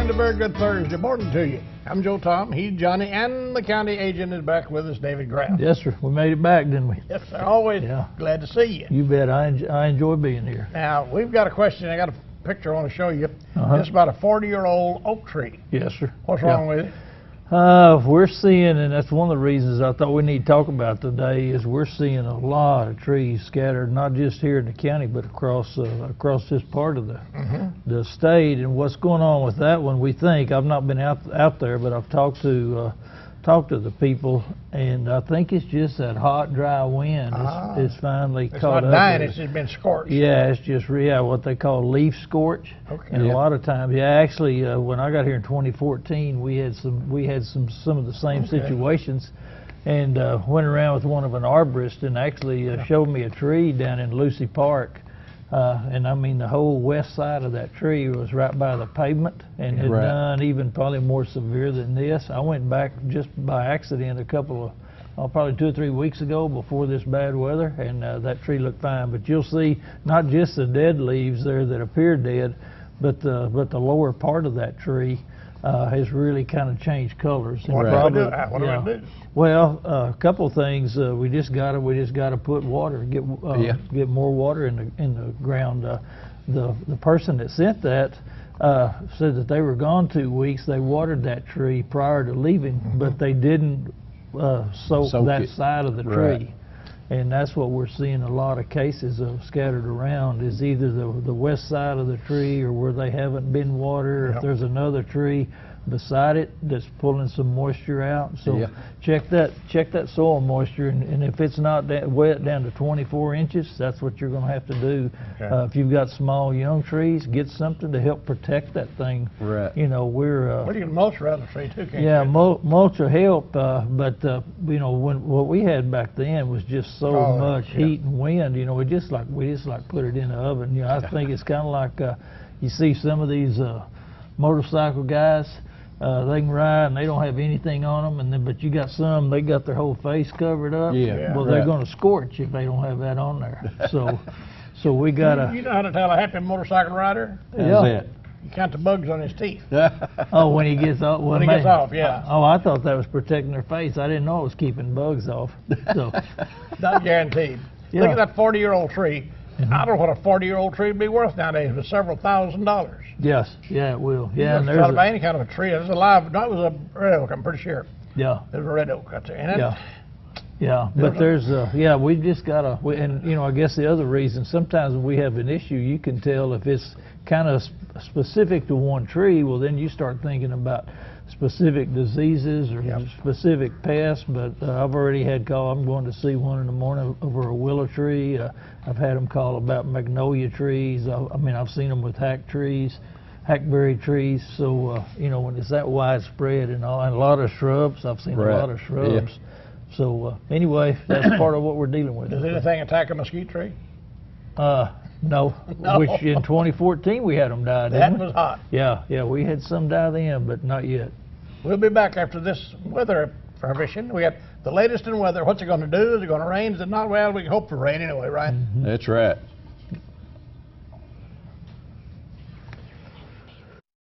and a very good Thursday morning to you. I'm Joe Tom, he's Johnny, and the county agent is back with us, David Graff. Yes, sir. We made it back, didn't we? Yes, sir. Always glad to see you. You bet. I enjoy being here. Now, we've got a question. I got a picture I want to show you. It's about a 40-year-old oak tree. Yes, sir. What's wrong with it? We're seeing, and that's one of the reasons I thought we need to talk about today, is we're seeing a lot of trees scattered, not just here in the county, but across this part of the state. And what's going on with that one? We think, I've not been out there, but I've talked to the people, and I think it's just that hot, dry wind. It's finally caught up. It's not dying; it's just been scorched. Yeah, it's just what they call leaf scorch. Okay. And a lot of times, actually, when I got here in 2014, we had some of the same situations, and went around with one of an arborist and actually showed me a tree down in Lucy Park. And I mean, the whole west side of that tree was right by the pavement, and had done even probably more severe than this. I went back just by accident a couple of, probably 2 or 3 weeks ago before this bad weather, and that tree looked fine. But you'll see not just the dead leaves there that appear dead, but the lower part of that tree has really kind of changed colors. What do we do? Well, a couple of things. We just gotta put water, get more water in the ground. The person that sent that said that they were gone 2 weeks. They watered that tree prior to leaving, but they didn't soak that side of the tree. And that's what we're seeing a lot of cases of scattered around, is either the west side of the tree or where they haven't been watered, or if there's another tree beside it that's pulling some moisture out. So check that soil moisture, and if it's not that wet down to 24 inches, that's what you're going to have to do. If you've got small young trees, get something to help protect that thing. You know, well, you can mulch around the tree too, can't you? Mulch will help, but you know, what we had back then was just so much heat and wind. You know, we just like put it in the oven. You know, I think it's kind of like you see some of these motorcycle guys. They can ride and they don't have anything on them, but you got some, they got their whole face covered up. Well, they're going to scorch if they don't have that on there. So we gotta. You know how to tell a happy motorcycle rider? You count the bugs on his teeth. Oh, when he gets off. When he gets off, Oh, I thought that was protecting their face. I didn't know it was keeping bugs off. So. Not guaranteed. Look at that 40-year-old tree. I don't know what a 40-year-old tree would be worth nowadays, but several $1,000s. Yes, it will. Yeah, and there's any kind of a tree. It's alive. No, it was a red oak, I'm pretty sure. Yeah. It was a red oak out there. And but there's we just gotta, and you know, I guess the other reason, sometimes when we have an issue, you can tell if it's kind of specific to one tree. Well, then you start thinking about specific diseases or specific pests. But I've already had call. I'm going to see one in the morning over a willow tree. I've had them call about magnolia trees. I mean, I've seen them with hackberry trees. So you know, when it's that widespread and a lot of shrubs, I've seen a lot of shrubs. So anyway, that's part of what we're dealing with. Does anything attack a mesquite tree? No. Which in 2014 we had them die. That was hot. Yeah, we had some die then, but not yet. We'll be back after this weather information. We got the latest in weather. What's it going to do? Is it going to rain? Is it not? Well, we hope for rain anyway, right? That's right.